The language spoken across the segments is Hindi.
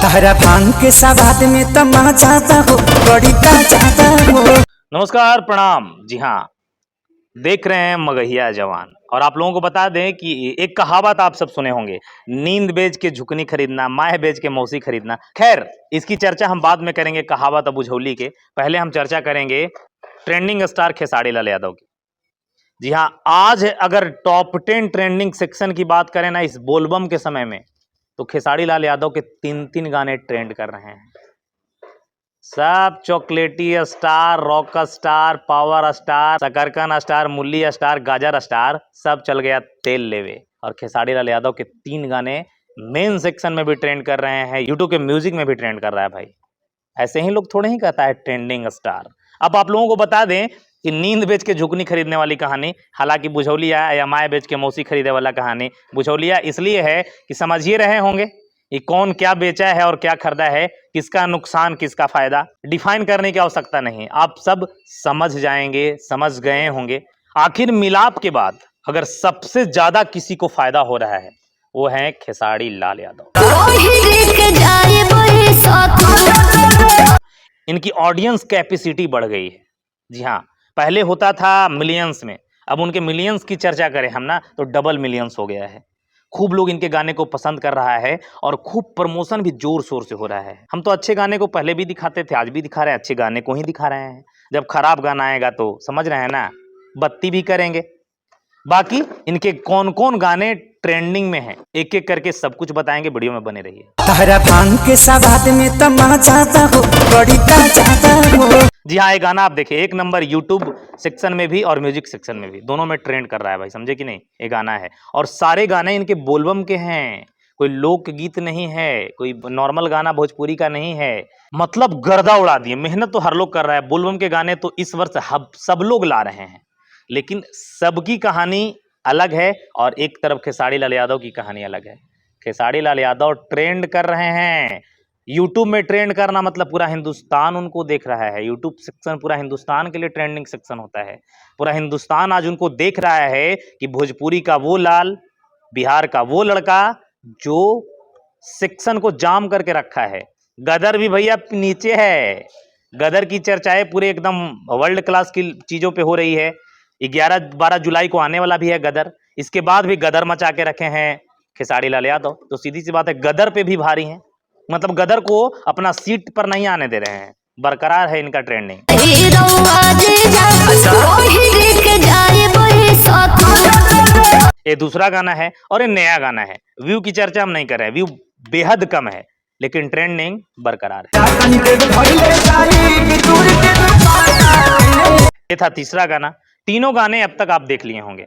तारा भांग के सवाद में तमाचा हो बड़ी ताजा हो। नमस्कार, प्रणाम। जी हाँ, देख रहे हैं मगहिया जवान। और आप लोगों को बता दें कि एक कहावत आप सब सुने होंगे, नींद बेच के झुकनी खरीदना, माह बेच के मौसी खरीदना। खैर, इसकी चर्चा हम बाद में करेंगे कहावत अबू झोली के। पहले हम चर्चा करेंगे ट्रेंडिंग स्टार खेसारी लाल यादव की। जी हाँ, आज अगर टॉप 10 ट्रेंडिंग सेक्शन की बात करें ना इस बोलबम के समय में, तो खेसारी लाल यादव के 3 गाने ट्रेंड कर रहे हैं। सब chocolatey star, rock star, power star, शकरकन स्टार, मूली स्टार, गाजर स्टार, सब चल गया तेल लेवे। और खेसारी लाल यादव के 3 गाने मेन सेक्शन में भी ट्रेंड कर रहे हैं, यूट्यूब के म्यूजिक में भी ट्रेंड कर रहा है भाई। ऐसे ही लोग थोड़े ही कहता है ट्रेंडिंग स्टार। अब आप लोगों को बता दें कि नींद बेच के झुकनी खरीदने वाली कहानी, हालांकि बुझौलिया या माए बेच के मौसी खरीदे वाला कहानी, बुझौलिया इसलिए है कि समझ ही रहे होंगे कि कौन क्या बेचा है और क्या खरीदा है, किसका नुकसान किसका फायदा। डिफाइन करने की आवश्यकता नहीं, आप सब समझ जाएंगे, समझ गए होंगे। आखिर मिलाप के बाद अगर सबसे ज्यादा किसी को फायदा हो रहा है वो है खेसारी लाल यादव। इनकी ऑडियंस कैपेसिटी बढ़ गई है। जी हाँ, पहले होता था मिलियंस में, अब उनके मिलियंस की चर्चा करें हम ना तो डबल मिलियंस हो गया है। खूब लोग इनके गाने को पसंद कर रहा है और खूब प्रमोशन भी जोर शोर से हो रहा है। हम तो अच्छे गाने को पहले भी दिखाते थे, आज भी दिखा रहे हैं, अच्छे गाने को ही दिखा रहे हैं। जब खराब गाना आएगा तो समझ रहे हैं ना, बत्ती भी करेंगे। बाकी इनके कौन कौन गाने ट्रेंडिंग में हैं, एक एक करके सब कुछ बताएंगे, वीडियो में बने रहिए। तारा भांग के सवाद में तमाचा हो बड़ी ताजा हो। जी हाँ, ये गाना आप देखिए, 1 नंबर यूट्यूब सेक्शन में भी और म्यूजिक सेक्शन में भी, दोनों में ट्रेंड कर रहा है भाई, समझे कि नहीं। ये गाना है और सारे गाने इनके बोलबम के हैं, कोई लोकगीत नहीं है, कोई नॉर्मल गाना भोजपुरी का नहीं है। मतलब गर्दा उड़ा दिए। मेहनत तो हर लोग कर रहा है, बोलबम के गाने तो इस वर्ष सब लोग ला रहे हैं, लेकिन सबकी कहानी अलग है और एक तरफ खेसारी लाल यादव की कहानी अलग है। खेसारी लाल यादव ट्रेंड कर रहे हैं। यूट्यूब में ट्रेंड करना मतलब पूरा हिंदुस्तान उनको देख रहा है। यूट्यूब सेक्शन पूरा हिंदुस्तान के लिए ट्रेंडिंग सेक्शन होता है। पूरा हिंदुस्तान आज उनको देख रहा है कि भोजपुरी का वो लाल, बिहार का वो लड़का जो सेक्शन को जाम करके रखा है। गदर भी भैया नीचे है। गदर की चर्चाएं पूरे एकदम वर्ल्ड क्लास की चीजों पे हो रही है। 11-12 जुलाई को आने वाला भी है गदर। इसके बाद भी गदर मचा के रखे हैं खेसारी लाल यादव। तो सीधी सी बात है, गदर पे भी भारी हैं। मतलब गदर को अपना सीट पर नहीं आने दे रहे हैं, बरकरार है इनका ट्रेंडिंग। ये दूसरा गाना है और ये नया गाना है। व्यू की चर्चा हम नहीं कर रहे हैं, व्यू बेहद कम है, लेकिन ट्रेंडिंग बरकरार है। ये था तीसरा गाना। तीनों गाने अब तक आप देख लिए होंगे,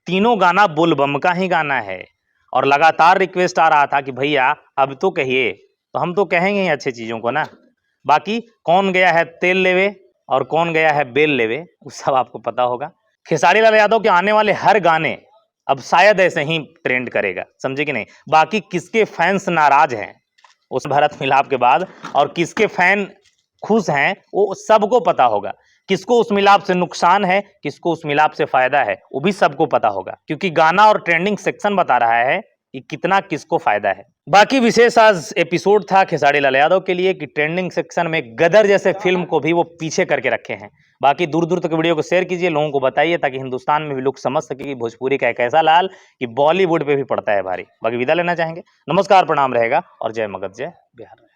तीनों गाना बोलबम का ही गाना है। और लगातार रिक्वेस्ट आ रहा था कि भैया अब तो कहिए, तो हम तो कहेंगे ही अच्छे चीजों को ना। बाकी कौन गया है तेल लेवे और कौन गया है बेल लेवे, वो सब आपको पता होगा। खेसारी लाल यादव के आने वाले हर गाने अब शायद ऐसे ही ट्रेंड करेगा, समझे कि नहीं। बाकी किसके फैंस नाराज हैं उस भरत मिलाप के बाद और किसके फैन खुश हैं वो सबको पता होगा। किसको उस मिलाप से नुकसान है, किसको उस मिलाप से फायदा है, वो भी सबको पता होगा, क्योंकि गाना और ट्रेंडिंग सेक्शन बता रहा है कि कितना किसको फायदा है। बाकी विशेष आज एपिसोड था खेसारी लाल यादव के लिए कि ट्रेंडिंग सेक्शन में गदर जैसे फिल्म को भी वो पीछे करके रखे हैं। बाकी दूर दूर तक वीडियो को शेयर कीजिए, लोगों को बताइए, ताकि हिंदुस्तान में भी लोग समझ सके कि भोजपुरी का एक ऐसा लाल कि बॉलीवुड पे भी पड़ता है भारी। बाकी विदा लेना चाहेंगे, नमस्कार प्रणाम रहेगा और जय मगध जय बिहार।